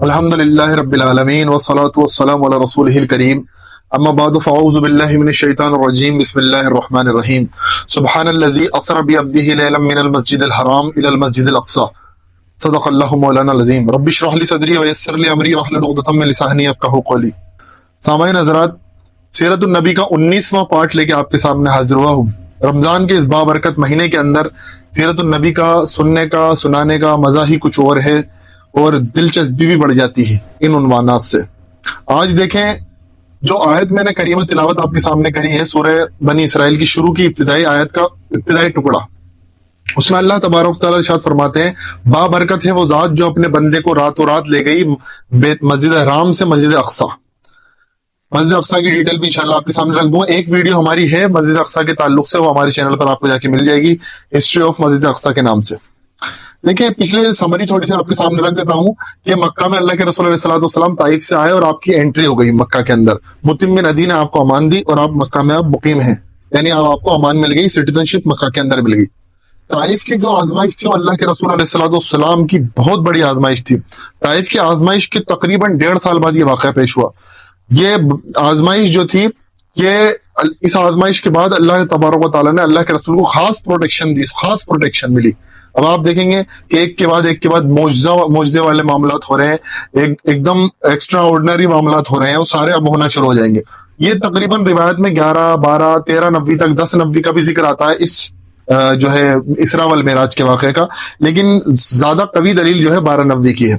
الحمدللہ رب العالمین والصلاة والسلام علی رسولہ الکریم اما بعد فاعوذ باللہ من الشیطان الرجیم بسم اللہ الرحمن الرحیم سبحان الذی اسری بعبدہ لیلا من المسجد الحرام الی المسجد الاقصی صدق اللہ مولانا العظیم رب اشرح لی صدری ویسر لی امری واحلل عقدۃ من لسانی یفقہوا قولی۔ سامعین حضرات، سیرت النبی کا 19واں پارٹ لے کے آپ کے سامنے حاضر ہوا ہوں۔ رمضان کے اس بابرکت مہینے کے اندر سیرت النبی کا سننے کا سنانے کا مزہ ہی کچھ اور ہے اور دلچسپی بھی بڑھ جاتی ہے ان عنوانات سے۔ آج دیکھیں جو آیت میں نے کریمہ تلاوت آپ کے سامنے کری ہے، سورہ بنی اسرائیل کی شروع کی ابتدائی آیت کا ابتدائی ٹکڑا، اس میں اللہ تبارک تعالیٰ ارشاد فرماتے ہیں بابرکت ہے وہ ذات جو اپنے بندے کو راتوں رات لے گئی مسجد حرام سے مسجد اقصی۔ مسجد اقصی کی ڈیٹیل بھی انشاءاللہ آپ کے سامنے رکھ دوں گا۔ ایک ویڈیو ہماری ہے مسجد اقصی کے تعلق سے، وہ ہمارے چینل پر آپ کو جا کے مل جائے گی، ہسٹری آف مسجد اقصی کے نام سے۔ دیکھیں پچھلے سمری تھوڑی سی آپ کے سامنے رکھ دیتا ہوں کہ مکہ میں اللہ کے رسول علیہ الصلوۃ والسلام طائف سے آئے اور آپ کی انٹری ہو گئی مکہ کے اندر۔ متم بن عدی نے آپ کو امان دی اور آپ مکہ میں آپ مقیم ہیں، یعنی آپ کو امان مل گئی، سٹیزن شپ مکہ کے اندر مل گئی۔ طائف کی جو آزمائش تھی وہ اللہ کے رسول علیہ الصلوۃ والسلام کی بہت بڑی آزمائش تھی۔ طائف کی آزمائش کے تقریباً 1.5 سال بعد یہ واقعہ پیش ہوا۔ یہ آزمائش جو تھی، یہ اس آزمائش کے بعد اللہ تبارک و تعالیٰ نے اللہ کے رسول کو خاص پروٹیکشن دی، خاص پروٹیکشن ملی۔ اب آپ دیکھیں گے کہ ایک کے بعد معجزے والے معاملات ہو رہے ہیں، ایک دم ایکسٹرا آرڈنری معاملات ہو رہے ہیں، وہ سارے اب ہونا شروع ہو جائیں گے۔ یہ تقریباً روایت میں 11، 12، 13 نبوی تک 10 نبوی کا بھی ذکر آتا ہے اس جو ہے اسراء والمعراج کے واقعے کا، لیکن زیادہ قوی دلیل جو ہے 12 نبوی کی ہے۔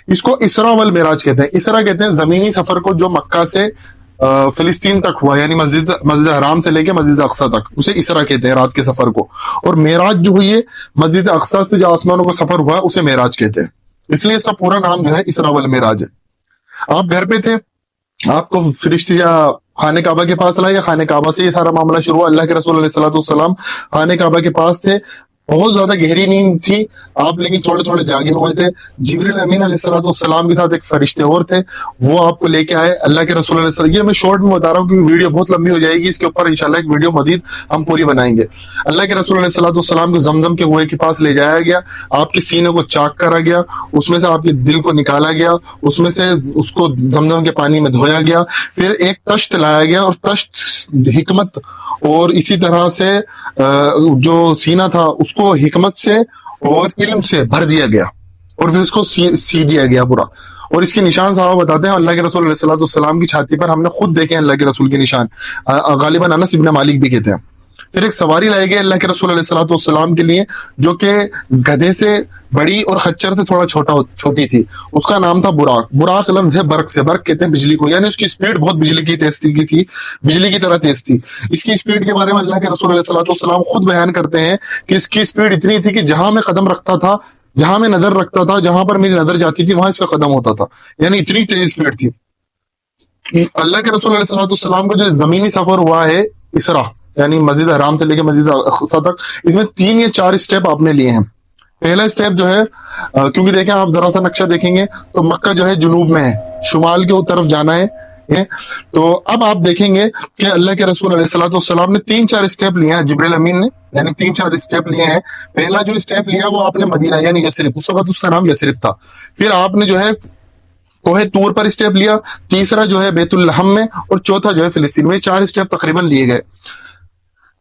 اس کو اسراء والمعراج کہتے ہیں۔ اسراء کہتے ہیں زمینی سفر کو جو مکہ سے فلسطین تک ہوا، یعنی مسجد حرام سے لے کے مسجد اقصی تک، اسے اسراء کہتے ہیں رات کے سفر کو۔ اور معراج جو ہوئی ہے مسجد اقصی سے جو آسمانوں کا سفر ہوا اسے معراج کہتے ہیں، اس لیے اس کا پورا نام جو ہے اسراء والمعراج ہے۔ آپ گھر پہ تھے، آپ کو فرشتے یا خانہ کعبہ کے پاس لائے، یا خانہ کعبہ سے یہ سارا معاملہ شروع ہوا۔ اللہ کے رسول علیہ الصلوۃ والسلام خانہ کعبہ کے پاس تھے، بہت زیادہ گہری نیند تھی آپ، لیکن تھوڑے تھوڑے جاگے ہوئے تھے۔ جبریل امین علیہ الصلوۃ والسلام کے ساتھ ایک فرشتے اور تھے، وہ آپ کو لے کے آئے۔ اللہ کے رسول علیہ السلام، یہ میں شارٹ میں بتا رہا ہوں کیونکہ ویڈیو بہت لمبی ہو جائے گی، اس کے اوپر انشاءاللہ ایک ویڈیو مزید ہم پوری بنائیں گے۔ اللہ کے رسول علیہ الصلوۃ والسلام کو زمزم کے کنویں کے پاس لے جایا گیا، آپ کے سینے کو چاک کرا گیا، اس میں سے آپ کے دل کو نکالا گیا، اس میں سے اس کو زمزم کے پانی میں دھویا گیا، پھر ایک تشت لایا گیا اور تشت حکمت اور اسی طرح سے جو سینہ تھا اس کو حکمت سے اور علم سے بھر دیا گیا، اور پھر اس کو سی دیا گیا پورا۔ اور اس کے نشان صحابہ بتاتے ہیں اللہ کے رسول علیہ الصلوۃ والسلام کی چھاتی پر ہم نے خود دیکھے ہیں اللہ کے رسول کے نشان، غالباً انس ابن مالک بھی کہتے ہیں۔ پھر ایک سواری لائی گئی اللہ کے رسول علیہ الصلوۃ والسلام کے لیے، جو کہ گدھے سے بڑی اور خچر سے تھوڑا چھوٹی تھی، اس کا نام تھا براق۔ براق لفظ ہے برق سے، برق کہتے ہیں بجلی کو، یعنی اس کی اسپیڈ بہت بجلی کی تھی، بجلی کی طرح تیز تھی۔ اس کی اسپیڈ کے بارے میں اللہ کے رسول علیہ الصلوۃ والسلام خود بیان کرتے ہیں کہ اس کی اسپیڈ اتنی تھی کہ جہاں میں قدم رکھتا تھا، جہاں میں نظر رکھتا تھا، جہاں پر میری نظر جاتی تھی وہاں اس کا قدم ہوتا تھا، یعنی اتنی تیز اسپیڈ تھی۔ اللہ کے رسول علیہ الصلوۃ والسلام کا جو زمینی سفر ہوا ہے اسراء، یعنی مسجد حرام سے لے کے مسجد اقصی تک، اس میں 3 یا 4 اسٹیپ آپ نے لیے ہیں۔ پہلا اسٹیپ جو ہے، کیونکہ دیکھیں آپ ذرا سا نقشہ دیکھیں گے تو مکہ جو ہے جنوب میں ہے، شمال کی طرف جانا ہے۔ تو اب آپ دیکھیں گے کہ اللہ کے رسول علیہ الصلوۃ والسلام نے 3-4 اسٹیپ لیے ہیں، جبریل امین نے یعنی 3-4 اسٹیپ لیے ہیں۔ پہلا جو اسٹیپ لیا وہ آپ نے مدینہ یعنی یثرب، اس وقت اس کا نام یثرب تھا۔ پھر آپ نے جو ہے کوہ طور پر اسٹیپ لیا، تیسرا جو ہے بیت الحم میں، اور چوتھا جو ہے فلسطین میں۔ 4 اسٹیپ تقریباً لیے گئے۔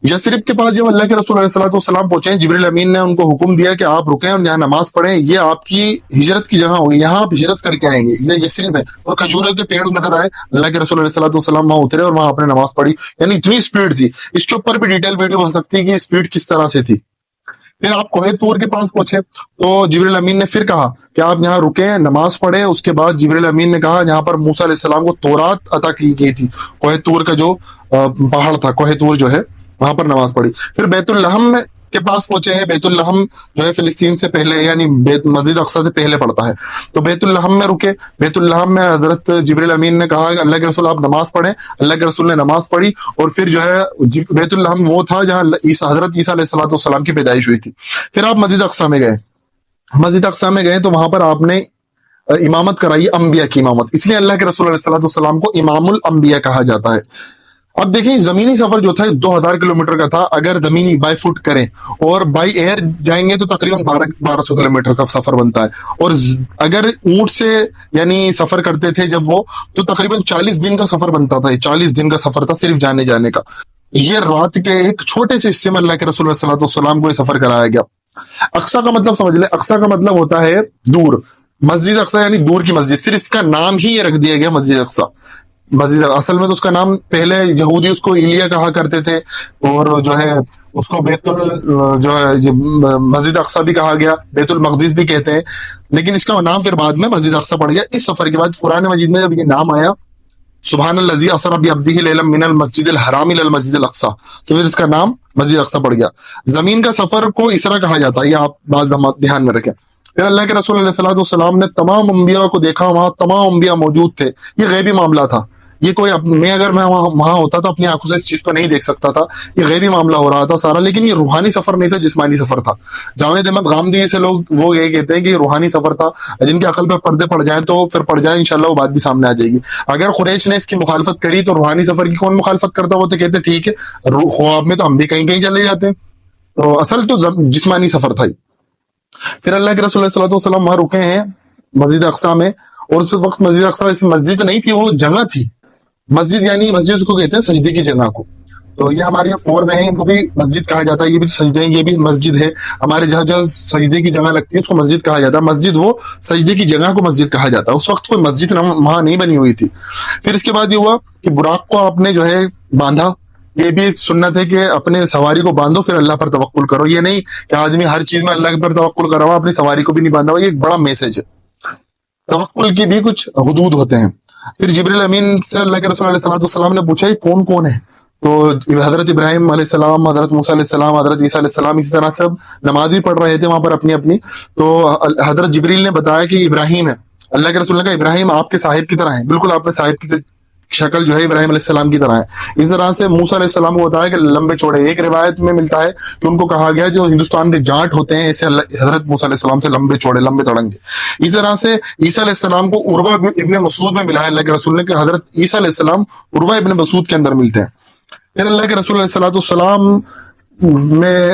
یثرب کے پاس جب اللہ کے رسول علیہ الصلوۃ والسلام پہنچے، جبریل امین نے ان کو حکم دیا کہ آپ رکیں اور یہاں نماز پڑھیں، یہ آپ کی ہجرت کی جگہ ہوگی، یہاں آپ ہجرت کر کے آئیں گے، یہ یثرب ہے۔ اور کھجوروں کے پیڑ نظر آئے، اللہ کے رسول علیہ الصلوۃ والسلام وہاں اترے اور وہاں آپ نے نماز پڑھی، یعنی اتنی اسپیڈ تھی۔ اس کے اوپر بھی ڈیٹیل ویڈیو بن سکتی ہے کہ اسپیڈ کس طرح سے تھی۔ پھر آپ کوہ طور کے پاس پہنچے تو جبریل امین نے پھر کہا کہ آپ یہاں رکیں، نماز پڑھیں۔ اس کے بعد جبریل امین نے کہا یہاں پر موسیٰ علیہ السلام کو تورات عطا کی گئی تھی، کوہ طور کا جو پہاڑ تھا، کوہ طور جو ہے وہاں پر نماز پڑھی۔ پھر بیت الحم کے پاس پہنچے ہیں، بیت الحم جو ہے فلسطین سے پہلے یعنی مسجد اقصی سے پہلے پڑتا ہے، تو بیت الحم میں رکے۔ بیت الحم میں حضرت جبریل امین نے کہا کہ اللہ کے رسول آپ نماز پڑھیں، اللہ کے رسول نے نماز پڑھی۔ اور پھر جو ہے بیت الحم وہ تھا جہاں حضرت عیسیٰ علیہ الصلوۃ والسلام کی پیدائش ہوئی تھی۔ پھر آپ مسجد اقصی میں گئے، مسجد اقصی میں گئے تو وہاں پر آپ نے امامت کرائی، انبیاء کی امامت، اس لیے اللہ کے رسول علیہ الصلوۃ والسلام کو امام الانبیاء کہا جاتا ہے۔ اب دیکھیں زمینی سفر جو تھا 2000 کلومیٹر کا تھا، اگر زمینی بائی فٹ کریں اور بائی ایئر جائیں گے تو تقریباً 1200 کلومیٹر کا سفر بنتا ہے، اور اگر اونٹ سے یعنی سفر کرتے تھے جب وہ، تو تقریباً 40 دن کا سفر بنتا تھا، 40 دن کا سفر تھا صرف جانے جانے کا۔ یہ رات کے ایک چھوٹے سے حصے میں اللہ کے رسول صلی اللہ علیہ وسلم کو یہ سفر کرایا گیا۔ اقصیٰ کا مطلب سمجھ لیں، اقصیٰ کا مطلب ہوتا ہے دور، مسجد اقصیٰ یعنی دور کی مسجد، پھر اس کا نام ہی یہ رکھ دیا گیا مسجد اقصیٰ۔ مسجد اصل میں تو اس کا نام پہلے یہودی اس کو ایلیا کہا کرتے تھے، اور جو ہے اس کو جو ہے مسجد اقصیٰ بھی کہا گیا، بیت المقدس بھی کہتے ہیں، لیکن اس کا نام پھر بعد میں مسجد اقصیٰ پڑ گیا۔ اس سفر کے بعد قرآن مجید میں جب یہ نام آیا سبحان الذی اسری بعبدہ لیلا من المسجد الحرام الی المسجد الاقصیٰ، تو پھر اس کا نام مسجد اقصیٰ پڑ گیا۔ زمین کا سفر کو اسرا کہا جاتا ہے، یہ آپ بعض دھیان میں رکھیں۔ پھر اللہ کے رسول علیہ الصلوۃ والسلام نے تمام انبیاء کو دیکھا، وہاں تمام انبیاء موجود تھے۔ یہ غیبی معاملہ تھا، یہ کوئی اگر میں وہاں ہوتا تو اپنی آنکھوں سے اس چیز کو نہیں دیکھ سکتا تھا، یہ غیبی معاملہ ہو رہا تھا سارا، لیکن یہ روحانی سفر نہیں تھا، جسمانی سفر تھا۔ جاوید احمد غامدی سے لوگ وہ یہ کہتے ہیں کہ یہ روحانی سفر تھا، جن کے عقل پہ پردے پڑ جائیں تو پھر پڑ جائیں، انشاءاللہ وہ بات بھی سامنے آ جائے گی۔ اگر قریش نے اس کی مخالفت کری تو روحانی سفر کی کون مخالفت کرتا، وہ تو کہتے ٹھیک ہے، خواب میں تو ہم بھی کہیں کہیں چلے جاتے ہیں، تو اصل تو جسمانی سفر تھا ہی۔ پھر اللہ کے رسول صلی اللہ علیہ وسلم وہاں رکے ہیں مسجد اقصیٰ میں، اور اس وقت مسجد اقصیٰ مسجد نہیں تھی، وہ جگہ تھی۔ مسجد یعنی مسجد کو کہتے ہیں سجدے کی جگہ کو، تو یہ ہمارے پور میں ہیں، ان کو بھی مسجد کہا جاتا ہے، یہ بھی سجدے ہیں، یہ بھی مسجد ہے۔ ہمارے جہاں جہاں سجدے کی جگہ لگتی ہے اس کو مسجد کہا جاتا ہے، مسجد وہ سجدے کی جگہ کو مسجد کہا جاتا ہے۔ اس وقت کوئی مسجد وہاں نہیں بنی ہوئی تھی۔ پھر اس کے بعد یہ ہوا کہ براق کو آپ نے جو ہے باندھا، یہ بھی ایک سنت ہے کہ اپنے سواری کو باندھو پھر اللہ پر توکل کرو، یہ نہیں کہ آدمی ہر چیز میں اللہ پر توکل کر رہا ہوا اپنی سواری کو بھی نہیں باندھا ہوا، یہ ایک بڑا میسج ہے۔ توکل کی بھی کچھ حدود ہوتے ہیں۔ پھر جبریل امین سے اللہ کے رسول علیہ السلام نے پوچھا یہ کون کون ہے، تو حضرت ابراہیم علیہ السلام، حضرت موسیٰ علیہ السلام، حضرت عیسیٰ علیہ السلام، اسی طرح سب نماز بھی پڑھ رہے تھے وہاں پر اپنی اپنی، تو حضرت جبریل نے بتایا کہ ابراہیم ہے۔ اللہ کے رسول نے کہا ابراہیم آپ کے صاحب کی طرح ہیں، بالکل آپ کے صاحب کی شکل جو ہے ابراہیم علیہ السلام کی طرح ہے۔ اس طرح سے موسیٰ علیہ السلام کو بتایا کہ لمبے چوڑے، ایک روایت میں ملتا ہے کہ ان کو کہا گیا جو ہندوستان کے جاٹ ہوتے ہیں ایسے حضرت موسیٰ علیہ السلام سے لمبے چوڑے، لمبے تڑنگے۔ اس طرح سے عیسیٰ علیہ السلام کو عروہ ابن مسعود میں ملا ہے اللہ کے رسول نے، کہ حضرت عیسیٰ علیہ السلام عروہ ابن مسعود کے اندر ملتے ہیں۔ پھر اللہ کے رسول علیہ السلام میں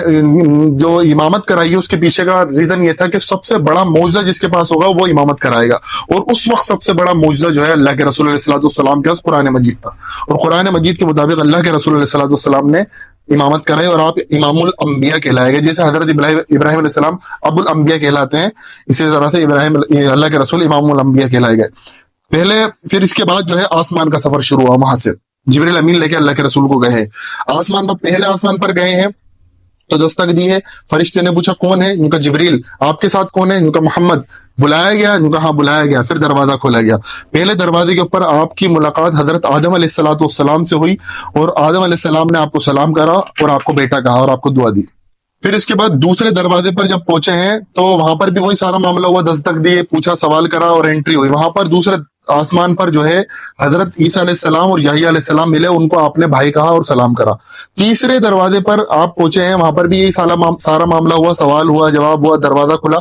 جو امامت کرائی ہے اس کے پیچھے کا ریزن یہ تھا کہ سب سے بڑا معجزہ جس کے پاس ہوگا وہ امامت کرائے گا، اور اس وقت سب سے بڑا معجزہ جو ہے اللہ کے رسول علیہ السلام کے پاس قرآن مجید تھا، اور قرآن مجید کے مطابق اللہ کے رسول علیہ السلام نے امامت کرائی، اور آپ امام الانبیاء کہلائے گئے، جیسے حضرت ابراہیم علیہ السلام ابو الانبیاء کہلاتے ہیں، اسی طرح سے اللہ کے رسول امام الانبیاء کہلائے گئے پہلے۔ پھر اس کے بعد جو ہے آسمان کا سفر شروع ہوا، وہاں سے جبریل امین لے کے اللہ کے رسول کو گئے آسمان پر، پہلے آسمان پر گئے ہیں تو دستک دی ہے، فرشتے نے پوچھا کون ہے، ان کا جبریل، آپ کے ساتھ کون ہے، ان کا محمد، بلایا گیا، ان کا ہاں بلایا گیا، پھر دروازہ کھولا گیا۔ پہلے دروازے کے اوپر آپ کی ملاقات حضرت آدم علیہ السلام سے ہوئی، اور آدم علیہ السلام نے آپ کو سلام کرا اور آپ کو بیٹا کہا اور آپ کو دعا دی۔ پھر اس کے بعد دوسرے دروازے پر جب پہنچے ہیں تو وہاں پر بھی وہی سارا معاملہ ہوا، دستک دیے، پوچھا، سوال کرا اور انٹری ہوئی۔ وہاں پر دوسرے آسمان پر جو ہے حضرت عیسیٰ علیہ السلام اور یحییٰ علیہ السلام ملے، ان کو آپ نے بھائی کہا اور سلام کرا۔ تیسرے دروازے پر آپ پہنچے ہیں، وہاں پر بھی یہی سارا معاملہ ہوا، سوال ہوا، جواب ہوا، دروازہ کھلا،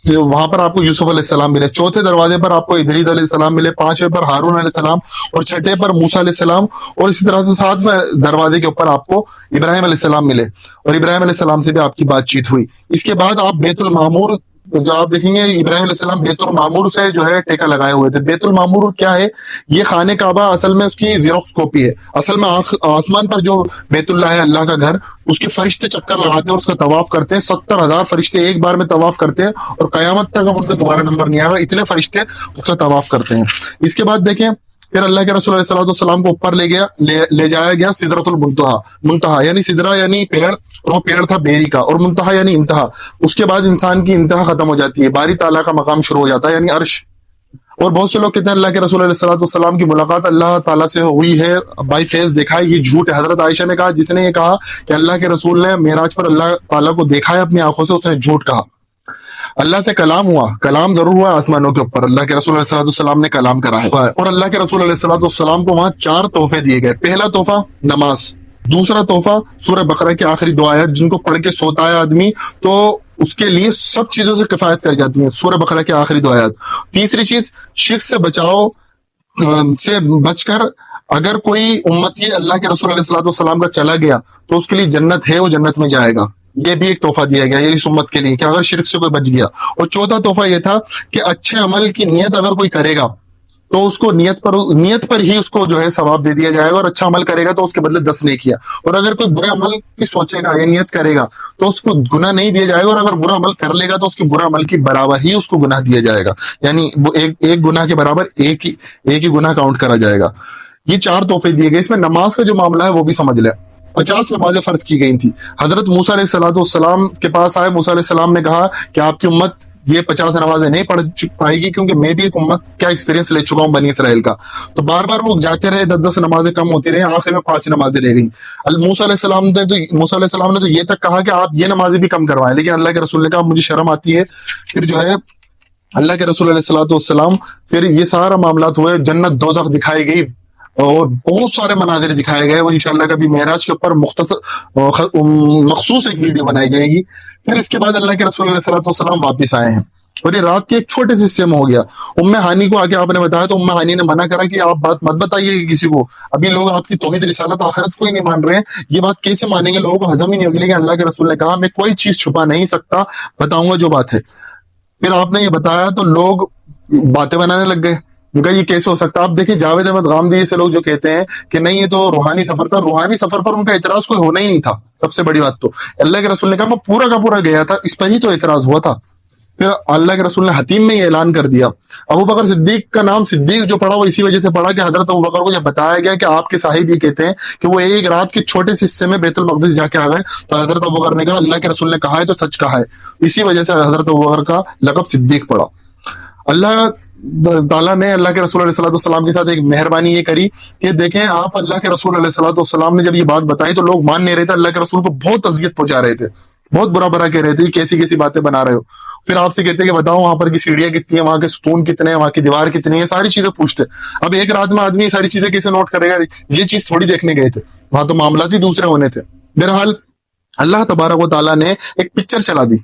وہاں پر آپ کو یوسف علیہ السلام ملے۔ چوتھے دروازے پر آپ کو ادریس علیہ السلام ملے، پانچویں پر ہارون علیہ السلام، اور چھٹے پر موسیٰ علیہ السلام، اور اسی طرح سے ساتویں دروازے کے اوپر آپ کو ابراہیم علیہ السلام ملے، اور ابراہیم علیہ السلام سے بھی آپ کی بات چیت ہوئی۔ اس کے بعد آپ بیت المعمور، جو آپ دیکھیں گے ابراہیم علیہ السلام بیت المعمور سے جو ہے ٹیکا لگائے ہوئے تھے۔ بیت المعمور کیا ہے؟ یہ خانہ کعبہ اصل میں اس کی زیروکس کاپی ہے۔ اصل میں آسمان پر جو بیت اللہ ہے، اللہ کا گھر، اس کے فرشتے چکر لگاتے ہیں اور اس کا طواف کرتے ہیں، 70,000 فرشتے ایک بار میں طواف کرتے ہیں، اور قیامت تک اب ان کا دوبارہ نمبر نہیں آئے گا، اتنے فرشتے اس کا طواف کرتے ہیں۔ اس کے بعد دیکھیں پھر اللہ کے رسول علیہ السلام کو اوپر لے جایا گیا سدرۃ المنتہا، یعنی سدرہ یعنی پیڑ، اور وہ پیڑ تھا بیری کا، اور منتہا یعنی انتہا، اس کے بعد انسان کی انتہا ختم ہو جاتی ہے، باری تعالیٰ کا مقام شروع ہو جاتا ہے یعنی عرش۔ اور بہت سے لوگ کہتے ہیں اللہ کے رسول علیہ السلام کی ملاقات اللہ تعالیٰ سے ہوئی ہے، بائی فیس دیکھا ہے، یہ جھوٹ ہے۔ حضرت عائشہ نے کہا، جس نے یہ کہا کہ اللہ کے رسول نے معراج پر اللہ تعالیٰ کو دیکھا ہے اپنی آنکھوں سے، اس نے جھوٹ کہا۔ اللہ سے کلام ہوا، کلام ضرور ہوا آسمانوں کے اوپر، اللہ کے رسول علیہ السلام نے کلام کرا ہے، اور اللہ کے رسول علیہ السلام کو وہاں 4 تحفے دیے گئے۔ پہلا تحفہ نماز، دوسرا تحفہ سورہ بقرہ کی آخری 2 آیات، جن کو پڑھ کے سوتا ہے آدمی تو اس کے لیے سب چیزوں سے کفایت کر جاتی ہیں، سورہ بقرہ کی آخری 2 آیات۔ تیسری چیز شرک سے بچاؤ سے بچ کر اگر کوئی امتی اللہ کے رسول علیہ الصلوۃ والسلام کا چلا گیا تو اس کے لیے جنت ہے، وہ جنت میں جائے گا. یہ بھی ایک تحفہ دیا گیا یہ اس امت کے لیے کہ اگر شرک سے کوئی بچ گیا. اور چوتھا تحفہ یہ تھا کہ اچھے عمل کی نیت اگر کوئی کرے گا تو اس کو نیت پر ہی اس کو جو ہے ثواب دے دیا جائے گا، اور اچھا عمل کرے گا تو اس کے بدلے 10 نہیں کیا. اور اگر کوئی برے عمل کی سوچے گا یا نیت کرے گا تو اس کو گناہ نہیں دیا جائے گا، اور اگر برا عمل کر لے گا تو اس کے برا عمل کی برابر ہی اس کو گناہ دیا جائے گا. یعنی وہ ایک گناہ کے برابر ایک ہی گناہ کاؤنٹ کرا جائے گا. یہ 4 تحفے دیے گئے. اس میں نماز کا جو معاملہ ہے وہ بھی سمجھ لیں. 50 نمازیں فرض کی گئی تھی. حضرت موسیٰ علیہ السلام کے پاس آئے. موسیٰ علیہ السلام نے کہا کہ آپ کی امت یہ 50 نمازیں نہیں پڑھ پائے گی، کیونکہ میں بھی ایک امت کا ایکسپیرینس لے چکا ہوں بنی اسرائیل کا. تو بار بار وہ جاتے رہے، 10 نمازیں کم ہوتی رہی، آخر میں 5 نمازیں رہ گئیں. موسیٰ علیہ السلام نے تو یہ تک کہا کہ آپ یہ نمازیں بھی کم کروائیں، لیکن اللہ کے رسول نے کہا مجھے شرم آتی ہے. پھر جو ہے اللہ کے رسول علیہ السلام پھر یہ سارا معاملات ہوئے. جنت دوزخ دکھائی گئی اور بہت سارے مناظر دکھائے گئے. وہ انشاءاللہ کبھی معراج کے اوپر مخصوص ایک ویڈیو بنائی جائے گی. پھر اس کے بعد اللہ کے رسول علیہ السلام واپس آئے ہیں اور یہ رات کے ایک چھوٹے سے حصے میں ہو گیا. ہانی کو آگے آپ نے بتایا تو ہانی نے منع کرا کہ آپ بات مت بتائیے کسی کو، ابھی لوگ آپ کی توحید رسالت آخرت کو ہی نہیں مان رہے ہیں، یہ بات کیسے مانیں گے، لوگوں کو ہضم ہی نہیں ہوگی. لیکن اللہ کے رسول نے کہا میں کوئی چیز چھپا نہیں سکتا، بتاؤں گا جو بات ہے. پھر آپ نے یہ بتایا تو لوگ باتیں بنانے لگ گئے. یہ کیسے ہو سکتا؟ آپ دیکھیں جاوید احمد غامدی سے لوگ جو کہتے ہیں کہ نہیں یہ تو روحانی سفر تھا، روحانی سفر پر ان کا اعتراض کوئی ہونا ہی نہیں تھا. سب سے بڑی بات تو اللہ کے رسول نے کہا میں پورا کا پورا گیا تھا، اس پر ہی تو اعتراض ہوا تھا. پھر اللہ کے رسول نے حتیم میں یہ اعلان کر دیا. ابو بکر صدیق کا نام صدیق جو پڑا وہ اسی وجہ سے پڑا کہ حضرت ابو بکر کو جب بتایا گیا کہ آپ کے صاحب یہ کہتے ہیں کہ وہ ایک رات کے چھوٹے سے حصے میں بیت المقدس جا کے آ گئے، تو حضرت ابو بکر نے کہا اللہ کے رسول نے کہا ہے تو سچ کہا ہے. اسی وجہ سے حضرت ابو بکر کا لقب صدیق پڑا. اللہ تعالیٰ نے اللہ کے رسول علیہ السلام کے ساتھ ایک مہربانی یہ کری کہ دیکھیں آپ اللہ کے رسول علیہ السلام نے جب یہ بات بتائی تو لوگ مان نہیں رہے تھے، اللہ کے رسول کو بہت اذیت پہنچا رہے تھے، بہت برا کہہ رہے تھے کیسی باتیں بنا رہے ہو. پھر آپ سے کہتے کہ بتاؤ وہاں پر کی سیڑھیاں کتنی ہیں، وہاں کے ستون کتنے ہیں، وہاں کی دیوار کتنی ہے، ساری چیزیں پوچھتے. اب ایک رات میں آدمی یہ ساری چیزیں کیسے نوٹ کرے گا؟ یہ چیز تھوڑی دیکھنے گئے تھے، وہاں تو معاملات ہی دوسرے ہونے تھے. بہرحال اللہ تبارک و تعالیٰ نے ایک پکچر چلا دی،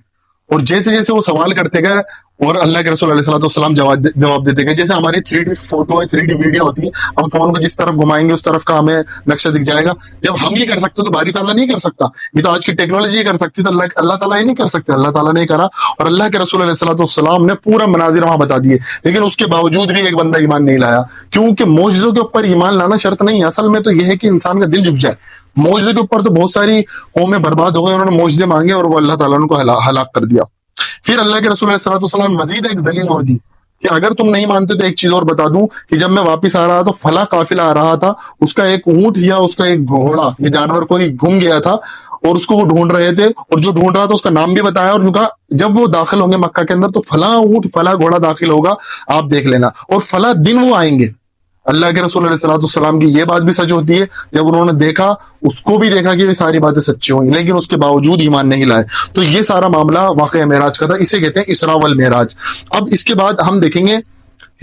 اور جیسے جیسے وہ سوال کرتے گئے اور اللہ کے رسول علیہ السلام جواب دیتے گئے. جیسے ہماری 3D فوٹو ہے، 3D ویڈیو ہوتی ہے، ہم فون کو جس طرف گھمائیں گے اس طرف کا ہمیں نقشہ دکھ جائے گا. جب ہم یہ کر سکتے تو باری تعالیٰ نہیں کر سکتا. یہ تو آج کی ٹیکنالوجی کر سکتی، تو اللہ تعالیٰ یہ نہیں کر سکتے. اللہ تعالیٰ نے کرا اور اللہ کے رسول علیہ السلام نے پورا مناظر وہاں بتا دیے. لیکن اس کے باوجود بھی ایک بندہ ایمان نہیں لایا، کیونکہ معجزوں کے اوپر ایمان لانا شرط نہیں ہے. اصل میں تو یہ ہے کہ انسان کا دل جھک جائے. معجزے کے اوپر تو بہت ساری قومیں برباد ہو گئی، انہوں نے معجزے مانگے اور وہ اللہ تعالیٰ نے ان کو ہلاک کر دیا. پھر اللہ کے رسول علیہ السلام مزید ایک دلیل اور دی کہ اگر تم نہیں مانتے تو ایک چیز اور بتا دوں کہ جب میں واپس آ رہا تو فلاں قافلہ آ رہا تھا، اس کا ایک اونٹ یا اس کا ایک گھوڑا یہ جانور کوئی گم گیا تھا اور اس کو وہ ڈھونڈ رہے تھے، اور جو ڈھونڈ رہا تھا اس کا نام بھی بتایا اور کہا جب وہ داخل ہوں گے مکہ کے اندر تو فلاں اونٹ فلاں گھوڑا داخل ہوگا، آپ دیکھ لینا، اور فلاں دن وہ آئیں گے. اللہ کے رسول علیہ السلام کی یہ بات بھی سچ ہوتی ہے. جب انہوں نے دیکھا اس کو بھی دیکھا کہ یہ ساری باتیں سچی ہوئی، لیکن اس کے باوجود ایمان نہیں لائے. تو یہ سارا معاملہ واقعہ معراج کا تھا، اسے کہتے ہیں اسراء والمعراج. اب اس کے بعد ہم دیکھیں گے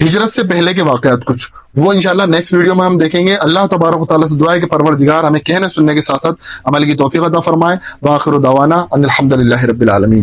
ہجرت سے پہلے کے واقعات کچھ، وہ انشاءاللہ نیکسٹ ویڈیو میں ہم دیکھیں گے. اللہ تبارک و تعالیٰ سے دعا ہے کہ پروردگار ہمیں کہنے سننے کے ساتھ ساتھ عمل کی توفیق عطا فرمائے. وآخر دعوانا ان الحمد للہ رب العالمین.